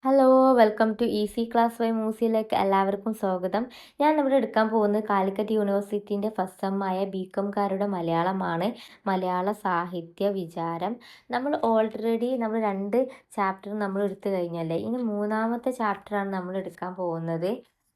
Hello, welcome to easy class by മൂസിയിലേക്ക് എല്ലാവർക്കും സ്വാഗതം. ഞാൻ ഇവിടെ എടുക്കാൻ പോകുന്നത് കാലിക്കറ്റ് യൂണിവേഴ്സിറ്റിൻ്റെ ഫസ്റ്റ് സെമ്മായ ബികോംകാരുടെ മലയാളമാണ്. മലയാള സാഹിത്യ വിചാരം. നമ്മൾ ഓൾറെഡി രണ്ട് ചാപ്റ്റർ നമ്മൾ എടുത്തു കഴിഞ്ഞല്ലേ. ഇനി മൂന്നാമത്തെ ചാപ്റ്ററാണ് നമ്മൾ എടുക്കാൻ പോകുന്നത്.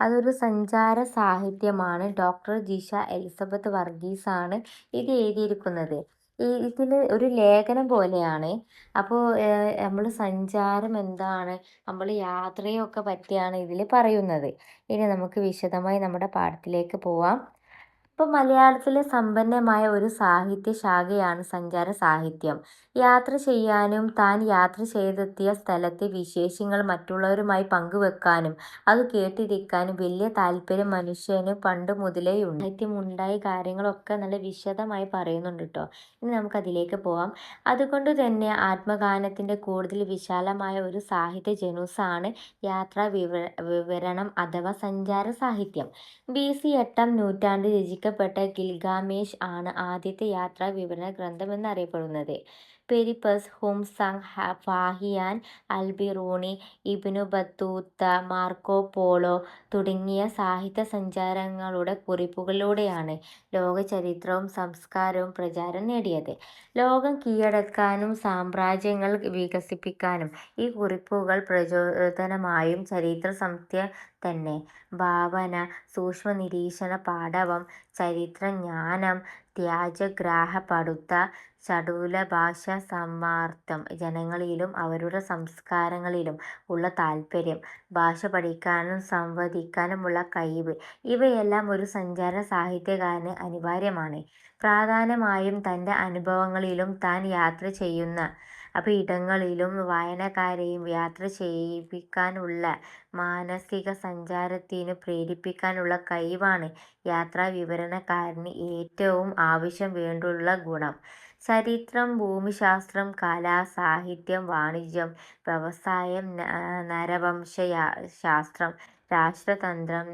അതൊരു സഞ്ചാര സാഹിത്യമാണ്. ഡോക്ടർ ജിഷ എലിസബത്ത് വർഗീസാണ് ഇത് എഴുതിയിരിക്കുന്നത്. ഇതിൽ ഒരു ലേഖനം പോലെയാണ്. അപ്പോൾ നമ്മൾ സഞ്ചാരം എന്താണ്, നമ്മൾ യാത്രയൊക്കെ പറ്റിയാണ് ഇതിൽ പറയുന്നത്. ഇനി നമുക്ക് വിശദമായി നമ്മുടെ പാഠത്തിലേക്ക് പോവാം. ഇപ്പോൾ മലയാളത്തിലെ സമ്പന്നമായ ഒരു സാഹിത്യ ശാഖയാണ് സഞ്ചാര സാഹിത്യം. യാത്ര ചെയ്യാനും താൻ യാത്ര ചെയ്തെത്തിയ സ്ഥലത്തെ വിശേഷങ്ങൾ മറ്റുള്ളവരുമായി പങ്കുവെക്കാനും അത് കേട്ടിരിക്കാനും വലിയ താല്പര്യം മനുഷ്യന് പണ്ട് മുതലേയുണ്ട്. സാഹിത്യമുണ്ടായ കാര്യങ്ങളൊക്കെ നല്ല വിശദമായി പറയുന്നുണ്ട് കേട്ടോ. ഇനി നമുക്കതിലേക്ക് പോവാം. അതുകൊണ്ട് തന്നെ ആത്മഗാനത്തിൻ്റെ കൂടുതൽ വിശാലമായ ഒരു സാഹിത്യ ജനുസാണ് യാത്രാ വിവരണം അഥവാ സഞ്ചാര സാഹിത്യം. BC 8-ാം നൂറ്റാണ്ടിൽ രചിക്കപ്പെട്ട ഗിൽഗാമേഷ് ആണ് ആദ്യത്തെ യാത്രാ വിവരണ ഗ്രന്ഥം എന്നറിയപ്പെടുന്നത്. Periplus, Hiuen Tsang, Fa Hien, Alberuni, Ibn Battuta, Marco Polo തുടങ്ങിയ സാഹിത്യ സഞ്ചാരങ്ങളുടെ കുറിപ്പുകളിലൂടെയാണ് ലോക ചരിത്രവും സംസ്കാരവും പ്രചാരം നേടിയത്. ലോകം കീഴടക്കാനും സാമ്രാജ്യങ്ങൾ വികസിപ്പിക്കാനും ഈ കുറിപ്പുകൾ പ്രചോദനമായും. ചരിത്ര സത്യം തന്നെ ഭാവന, സൂക്ഷ്മ നിരീക്ഷണ പാടവം, ചരിത്രജ്ഞാനം, ത്യാഗഗ്രാഹപടുത്ത, ചടുല ഭാഷ സമാർത്തം, ജനങ്ങളിലും അവരുടെ സംസ്കാരങ്ങളിലും ഉള്ള താല്പര്യം, ഭാഷ പഠിക്കാനും സംവദിക്കാനുമുള്ള കഴിവ്, ഇവയെല്ലാം ഒരു സഞ്ചാര സാഹിത്യകാരന് അനിവാര്യമാണ്. പ്രധാനമായും തൻ്റെ അനുഭവങ്ങളിലും താൻ യാത്ര ചെയ്യുന്ന ഇടങ്ങളിലും വായനക്കാരെയും യാത്ര ചെയ്യിപ്പിക്കാനുള്ള മാനസിക സഞ്ചാരത്തിനു പ്രേരിപ്പിക്കാനുള്ള കഴിവാണ് യാത്രാ വിവരണക്കാരന് ഏറ്റവും ആവശ്യം വേണ്ടുള്ള ഗുണം. ചരിത്രം, ഭൂമിശാസ്ത്രം, കല, സാഹിത്യം, വാണിജ്യം, വ്യവസായം, നരവംശശാസ്ത്രം, രാഷ്ട്രതന്ത്രം,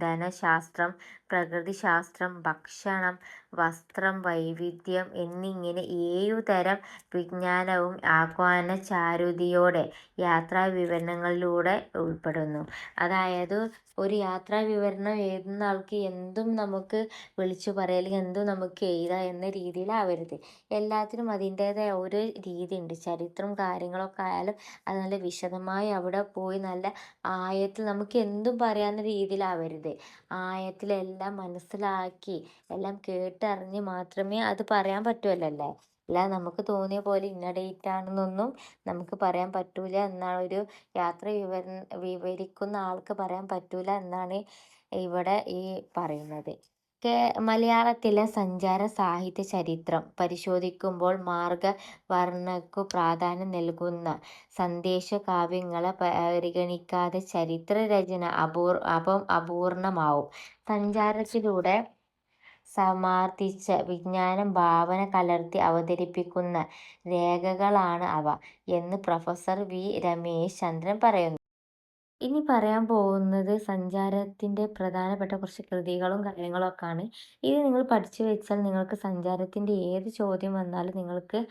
ധനശാസ്ത്രം, പ്രകൃതിശാസ്ത്രം, ഭക്ഷണം, വസ്ത്രം, വൈവിധ്യം എന്നിങ്ങനെ 7 തരം വിജ്ഞാനവും ആഖ്യാനചാരുതയോടെ യാത്രാവിവരണങ്ങളിലൂടെ ഉൾപ്പെടുന്നു. അതായത് ഒരു യാത്രാ വിവരണം എഴുതുന്ന ആൾക്ക് എന്തും നമുക്ക് വിളിച്ചു പറയാം, അല്ലെങ്കിൽ എന്തും നമുക്ക് എഴുതാം എന്ന രീതിയിലാവരുത്. എല്ലാത്തിനും അതിൻ്റേതായ ഒരു രീതിയുണ്ട്. ചരിത്രം കാര്യങ്ങളൊക്കെ ആയാലും അത് നല്ല വിശദമായി അവിടെ പോയി നല്ല ആഴത്തിൽ നമുക്ക് എന്തും പറയാവുന്ന രീതിയിലാവരുത്. ആഴത്തിലെല്ലാം മനസ്സിലാക്കി എല്ലാം കേട്ടറിഞ്ഞ് മാത്രമേ അത് പറയാൻ പറ്റുമല്ലോ. അല്ല, നമുക്ക് തോന്നിയ പോലെ ഇന്ന ഡേറ്റ് ആണെന്നൊന്നും നമുക്ക് പറയാൻ പറ്റൂല എന്നാണ് ഒരു യാത്ര വിവരിക്കുന്ന ആൾക്ക് പറയാൻ പറ്റൂല എന്നാണ് ഇവിടെ ഈ പറയുന്നത്. മലയാളത്തിലെ സഞ്ചാര സാഹിത്യ ചരിത്രം പരിശോധിക്കുമ്പോൾ മാർഗവർണ്ണനയ്ക്കു പ്രാധാന്യം നൽകുന്ന സന്ദേശകാവ്യങ്ങളെ പരിഗണിക്കാതെ ചരിത്രരചന അപൂർണമാവും. സഞ്ചാരത്തിലൂടെ സമാർജിച്ച വിജ്ഞാനം ഭാവന കലർത്തി അവതരിപ്പിക്കുന്ന രേഖകളാണ് അവ എന്ന് പ്രൊഫസർ വി. രമേശ് ചന്ദ്രൻ പറയുന്നു. ഇനി പറയാൻ പോകുന്നത് സഞ്ചാരത്തിൻ്റെ പ്രധാനപ്പെട്ട കുറച്ച് കൃതികളും കാര്യങ്ങളൊക്കെയാണ്. ഇത് നിങ്ങൾ പഠിച്ചു വെച്ചാൽ നിങ്ങൾക്ക് സഞ്ചാരത്തിൻ്റെ ഏത് ചോദ്യം വന്നാലും നിങ്ങൾക്ക്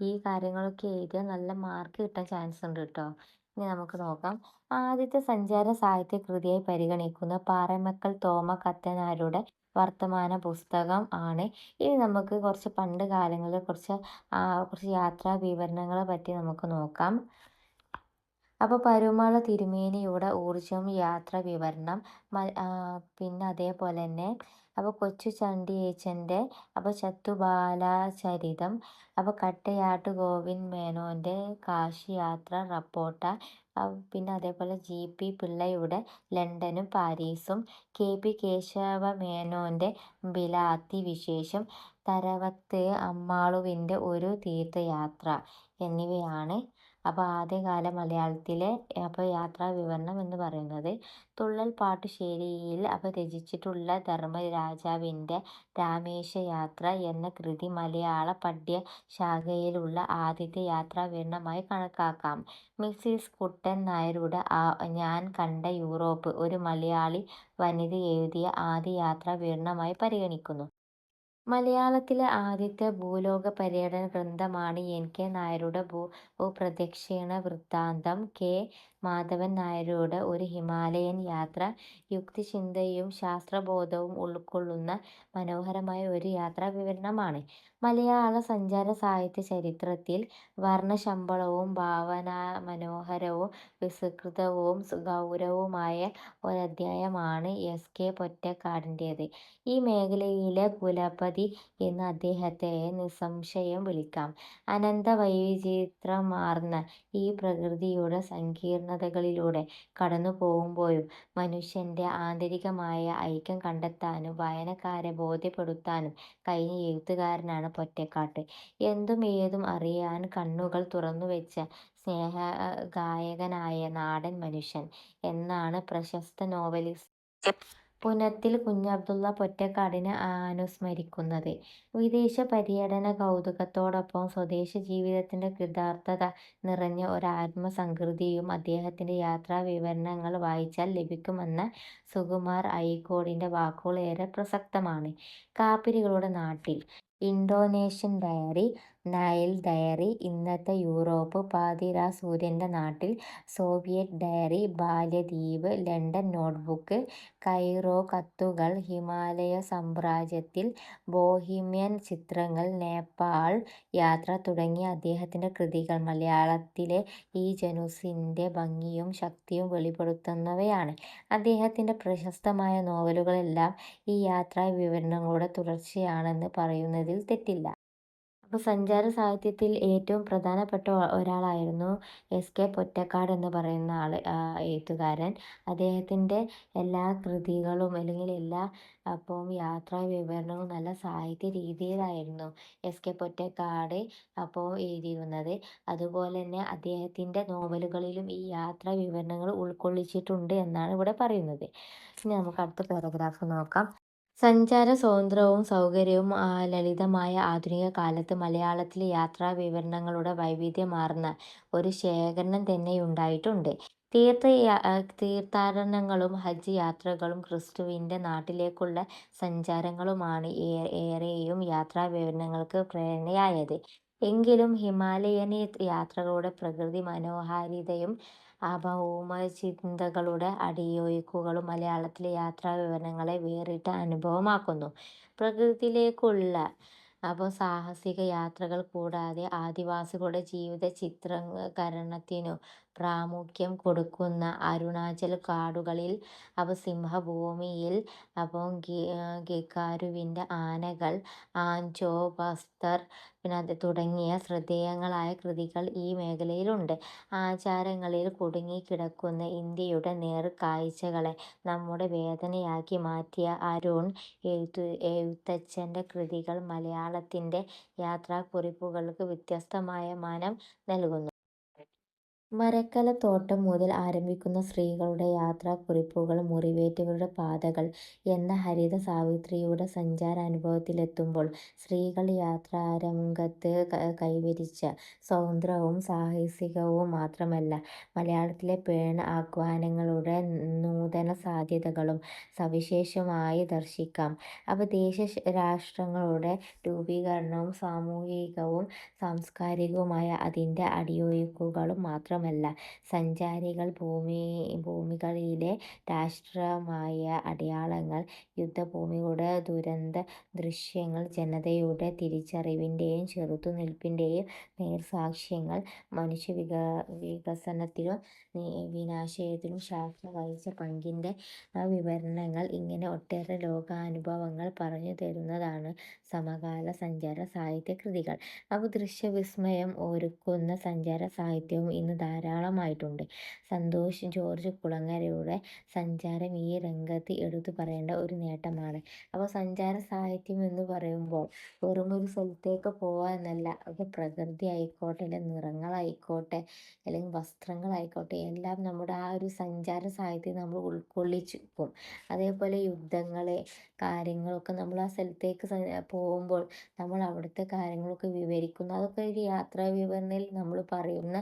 ഈ കാര്യങ്ങളൊക്കെ എഴുതിയാൽ നല്ല മാർക്ക് കിട്ടാൻ ചാൻസ് ഉണ്ട് കേട്ടോ. ഇനി നമുക്ക് നോക്കാം. ആദ്യത്തെ സഞ്ചാര സാഹിത്യ കൃതിയായി പരിഗണിക്കുന്ന പാറേമക്കൽ തോമ കത്തനാരുടെ വർത്തമാന പുസ്തകം ആണ്. ഇനി നമുക്ക് കുറച്ച് പണ്ട് കാലങ്ങളിൽ കുറച്ച് യാത്രാ വിവരണങ്ങളെ പറ്റി നമുക്ക് നോക്കാം. പരുമള തിരുമേനിയുടെ ഊർജ്ജം യാത്രാ വിവരണം. പിന്നെ അതേപോലെ തന്നെ കൊച്ചു ചണ്ടിയേച്ചൻ്റെ ചത്തുബാലചരിതം. കട്ടയാട്ട് ഗോവിന്ദ് മേനോൻ്റെ കാശിയാത്ര റപ്പോർട്ട. പിന്നെ അതേപോലെ GP പിള്ളയുടെ ലണ്ടനും പാരീസും. KP കേശവമേനോൻ്റെ ബിലാത്തി വിശേഷം. തരവത്ത് അമ്മാളുവിൻ്റെ ഒരു തീർത്ഥയാത്ര എന്നിവയാണ് ആദ്യകാല മലയാളത്തിലെ യാത്രാ വിവരണം എന്ന് പറയുന്നത്. തുള്ളൽ പാട്ടുശൈലിയിൽ രചിച്ചിട്ടുള്ള ധർമ്മരാജാവിൻ്റെ രാമേശയാത്ര എന്ന കൃതി മലയാള പഠ്യശാഖയിലുള്ള ആദ്യത്തെ യാത്രാവിവരണമായി കണക്കാക്കാം. മിസ്സിസ് കുട്ടൻ നായരുടെ ഞാൻ കണ്ട യൂറോപ്പ് ഒരു മലയാളി വനിത എഴുതിയ ആദ്യ യാത്രാവിവരണമായി പരിഗണിക്കുന്നു. മലയാളത്തിലെ ആദ്യത്തെ ഭൂലോക പര്യടന ഗ്രന്ഥമാണ് NK നായരുടെ ഭൂപ്രദക്ഷിണ വൃത്താന്തം. K. മാധവൻ നായരുടെ ഒരു ഹിമാലയൻ യാത്ര യുക്തിചിന്തയും ശാസ്ത്രബോധവും ഉൾക്കൊള്ളുന്ന മനോഹരമായ ഒരു യാത്രാവിവരണമാണ്. മലയാള സഞ്ചാര സാഹിത്യ ചരിത്രത്തിൽ വർണ്ണശബളവും ഭാവനാമനോഹരവും വിസ്തൃതവും ഗൗരവവുമായ ഒരധ്യായമാണ് എസ്. കെ. പൊറ്റക്കാടിന്റേത്. ഈ മേഖലയിലെ കുലപതി എന്ന് അദ്ദേഹത്തെ നിസ്സംശയം വിളിക്കാം. അനന്തവൈചിത്ര്യമാർന്ന ഈ പ്രകൃതിയുടെ സങ്കീർണതകളിലൂടെ കടന്നുപോകുമ്പോഴും മനുഷ്യന്റെ ആന്തരികമായ ഐക്യം കണ്ടെത്താനും വായനക്കാരെ ബോധ്യപ്പെടുത്താനും കഴിഞ്ഞ എഴുത്തുകാരനാണ് പൊറ്റക്കാട്. എന്തും ഏതും അറിയാൻ കണ്ണുകൾ തുറന്നുവെച്ച സ്നേഹഗായകനായ നാടൻ മനുഷ്യൻ എന്നാണ് പ്രശസ്ത നോവലിസ്റ്റ് പുനത്തിൽ കുഞ്ഞബ്ദുള്ള പൊറ്റക്കാടിനെ അനുസ്മരിക്കുന്നത്. വിദേശ പര്യടന കൗതുകത്തോടൊപ്പം സ്വദേശ ജീവിതത്തിന്റെ കൃതാർത്ഥത നിറഞ്ഞ ഒരാത്മസംതൃപ്തിയും അദ്ദേഹത്തിന്റെ യാത്രാവിവരണങ്ങൾ വായിച്ചാൽ ലഭിക്കുമെന്ന സുകുമാർ അഴീക്കോടിന്റെ വാക്കുകൾ ഏറെ പ്രസക്തമാണ്. കാപ്പിരികളുടെ നാട്ടിൽ, ഇന്തോനേഷ്യൻ ഡയറി, നൈൽ ഡയറി, ഇന്നത്തെ യൂറോപ്പ്, പാതിരാസൂര്യന്റെ നാട്ടിൽ, സോവിയറ്റ് ഡയറി, ബാല്യദ്വീപ്, ലണ്ടൻ നോട്ട്ബുക്ക്, കൈറോ കത്തുകൾ, ഹിമാലയ സാമ്രാജ്യത്തിൽ, ബോഹീമിയൻ ചിത്രങ്ങൾ, നേപ്പാൾ യാത്ര തുടങ്ങിയ അദ്ദേഹത്തിന്റെ കൃതികൾ മലയാളത്തിലെ ഈ ജനുസിന്റെ ഭംഗിയും ശക്തിയും വെളിപ്പെടുത്തുന്നവയാണ്. അദ്ദേഹത്തിന്റെ പ്രശസ്തമായ നോവലുകളെല്ലാം ഈ യാത്രാവിവരണങ്ങളുടെ തുടർച്ചയാണെന്ന് പറയുന്നതിൽ തെറ്റില്ല. അപ്പോൾ സഞ്ചാര സാഹിത്യത്തിൽ ഏറ്റവും പ്രധാനപ്പെട്ട ഒരാളായിരുന്നു എസ്. കെ. പൊറ്റക്കാട് എന്ന് പറയുന്ന എഴുത്തുകാരൻ. അദ്ദേഹത്തിൻ്റെ എല്ലാ കൃതികളും അല്ലെങ്കിൽ എല്ലാ യാത്രാവിവരണവും നല്ല സാഹിത്യ രീതിയിലായിരുന്നു എസ്. കെ. പൊറ്റക്കാട് എഴുതിയിരുന്നത്. അതുപോലെ തന്നെ അദ്ദേഹത്തിൻ്റെ നോവലുകളിലും ഈ യാത്രാവിവരണങ്ങൾ ഉൾക്കൊള്ളിച്ചിട്ടുണ്ട് എന്നാണ് ഇവിടെ പറയുന്നത്. ഇനി നമുക്ക് അടുത്ത പാരഗ്രാഫ് നോക്കാം. സഞ്ചാര സ്വാതന്ത്ര്യവും സൗകര്യവും ലളിതമായ ആധുനിക കാലത്ത് മലയാളത്തിലെ യാത്രാവിവരണങ്ങളുടെ വൈവിധ്യമാർന്ന ഒരു ശേഖരണം തന്നെയുണ്ടായിട്ടുണ്ട്. തീർത്ഥാടനങ്ങളും ഹജ്ജ് യാത്രകളും ക്രിസ്തുവിന്റെ നാട്ടിലേക്കുള്ള സഞ്ചാരങ്ങളുമാണ് ഏറെയും യാത്രാവിവരണങ്ങൾക്ക് പ്രേരണയായത്. എങ്കിലും ഹിമാലയൻ യാത്രകളുടെ പ്രകൃതി മനോഹാരിതയും ഭൗമചിന്തകളുടെ അടിയൊഴുക്കുകളും മലയാളത്തിലെ യാത്രാവിവരണങ്ങളെ വേറിട്ട അനുഭവമാക്കുന്നു. പ്രകൃതിയിലേക്കുള്ള സാഹസിക യാത്രകൾ കൂടാതെ ആദിവാസികളുടെ ജീവിത ചിത്രീകരണത്തിനു പ്രാമുഖ്യം കൊടുക്കുന്ന അരുണാചൽ കാടുകളിൽ, സിംഹഭൂമിയിൽ ഗികാരുവിന്റെ ആനകൾ, ആൻചോ ബസ്തർ തുടങ്ങിയ ശ്രദ്ധേയങ്ങളായ കൃതികൾ ഈ മേഖലയിലുണ്ട്. ആചാരങ്ങളിൽ കുടുങ്ങിക്കിടക്കുന്ന ഇന്ത്യയുടെ നേർക്കാഴ്ചകളെ നമ്മുടെ വേദനയാക്കി മാറ്റിയ അരുൺ എഴുത്തച്ഛന്റെ കൃതികൾ മലയാളത്തിന്റെ യാത്രാക്കുറിപ്പുകൾക്ക് വ്യത്യസ്തമായ മാനം നൽകുന്നു. മരക്കലത്തോട്ടം മുതൽ ആരംഭിക്കുന്ന സ്ത്രീകളുടെ യാത്രാക്കുറിപ്പുകൾ മുറിവേറ്റവരുടെ പാതകൾ എന്ന ഹരിത സാവിത്രിയുടെ സഞ്ചാരാനുഭവത്തിലെത്തുമ്പോൾ സ്ത്രീകൾ യാത്രാരംഗത്ത് കൈവരിച്ച സ്വാതന്ത്ര്യവും സാഹസികവും മാത്രമല്ല, മലയാളത്തിലെ പെൺ ആഹ്വാനങ്ങളുടെ നൂതന സാധ്യതകളും സവിശേഷമായി ദർശിക്കാം. ദേശരാഷ്ട്രങ്ങളുടെ രൂപീകരണവും സാമൂഹികവും സാംസ്കാരികവുമായ അതിന്റെ അടിയൊഴുക്കുകളും മാത്രമല്ല, സഞ്ചാരികൾ ഭൂമികളിലെ രാഷ്ട്രീയമായ അടയാളങ്ങൾ, യുദ്ധഭൂമിയുടെ ദുരന്ത ദൃശ്യങ്ങൾ, ജനതയുടെ തിരിച്ചറിവിന്റെയും ചെറുത്തുനിൽപ്പിന്റെയും നേർസാക്ഷ്യങ്ങൾ, മനുഷ്യവികസനത്തിലും വിനാശത്തിലും ശാസ്ത്രം വഹിച്ച പങ്കിന്റെ വിവരണങ്ങൾ, ഇങ്ങനെ ഒട്ടേറെ ലോകാനുഭവങ്ങൾ പറഞ്ഞുതരുന്നതാണ് സമകാല സഞ്ചാര സാഹിത്യ കൃതികൾ. ദൃശ്യവിസ്മയം ഒരുക്കുന്ന സഞ്ചാര സാഹിത്യവും ഇന്ന് ധാരാളമായിട്ടുണ്ട്. സന്തോഷ് ജോർജ് കുളങ്ങരയുടെ സഞ്ചാരം ഈ രംഗത്ത് എടുത്തു പറയേണ്ട ഒരു നേട്ടമാണ്. സഞ്ചാര സാഹിത്യം എന്ന് പറയുമ്പോൾ വെറുമൊരു സ്ഥലത്തേക്ക് പോവുക എന്നല്ല. പ്രകൃതി ആയിക്കോട്ടെ, അല്ലെങ്കിൽ നിറങ്ങളായിക്കോട്ടെ, അല്ലെങ്കിൽ വസ്ത്രങ്ങളായിക്കോട്ടെ, എല്ലാം നമ്മുടെ ആ ഒരു സഞ്ചാര സാഹിത്യം നമ്മൾ ഉൾക്കൊള്ളിച്ചിരിക്കും. അതേപോലെ യുദ്ധങ്ങൾ, കാര്യങ്ങളൊക്കെ നമ്മൾ ആ സ്ഥലത്തേക്ക് പോകുമ്പോൾ നമ്മൾ അവിടുത്തെ കാര്യങ്ങളൊക്കെ വിവരിക്കുന്നു. അതൊക്കെ ഒരു യാത്രാവിവരണയിൽ നമ്മൾ പറയുന്ന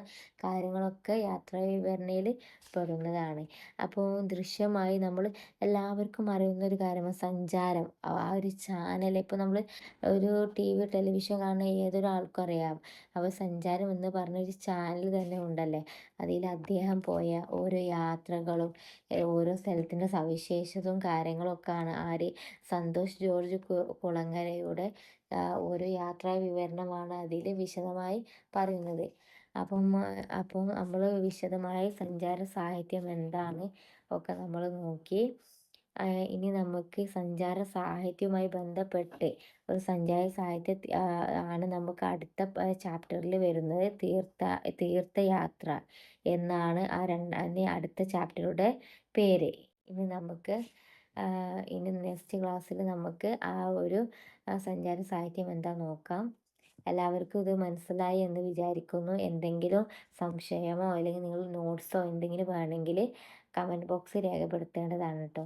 കാര്യങ്ങൾ കാര്യങ്ങളൊക്കെ യാത്രാ വിവരണയിൽ പെടുന്നതാണ്. അപ്പോൾ ദൃശ്യമായി നമ്മൾ എല്ലാവർക്കും അറിയുന്ന ഒരു കാര്യമാണ് സഞ്ചാരം. ആ ഒരു ചാനൽ ഇപ്പോൾ നമ്മൾ ഒരു ടെലിവിഷൻ കാണുന്ന ഏതൊരാൾക്കും അറിയാം. അപ്പോൾ സഞ്ചാരം എന്ന് പറഞ്ഞൊരു ചാനൽ തന്നെ ഉണ്ടല്ലേ. അതിൽ അദ്ദേഹം പോയ ഓരോ യാത്രകളും ഓരോ സ്ഥലത്തിൻ്റെ സവിശേഷതയും കാര്യങ്ങളൊക്കെയാണ് സന്തോഷ് ജോർജ് കുളങ്ങരയുടെ ഓരോ യാത്രാ വിവരണമാണ് അതിൽ വിശദമായി പറയുന്നത്. അപ്പം നമ്മൾ വിശദമായി സഞ്ചാര സാഹിത്യം എന്താണ് ഒക്കെ നമ്മൾ നോക്കി. ഇനി നമുക്ക് സഞ്ചാര സാഹിത്യവുമായി ബന്ധപ്പെട്ട് ഒരു സഞ്ചാര സാഹിത്യ ആണ് നമുക്ക് അടുത്ത ചാപ്റ്ററിൽ വരുന്നത്. തീർത്ഥയാത്ര എന്നാണ് അടുത്ത ചാപ്റ്ററുടെ പേര്. ഇനി നെക്സ്റ്റ് ക്ലാസ്സിൽ നമുക്ക് ആ ഒരു സഞ്ചാര സാഹിത്യം എന്താ നോക്കാം. എല്ലാവർക്കും ഇത് മനസ്സിലായി എന്ന് വിചാരിക്കുന്നു. എന്തെങ്കിലും സംശയമോ അല്ലെങ്കിൽ നിങ്ങൾ നോട്ട്സോ എന്തെങ്കിലും വേണമെങ്കിൽ കമൻറ്റ് ബോക്സിൽ രേഖപ്പെടുത്തേണ്ടതാണ് കേട്ടോ.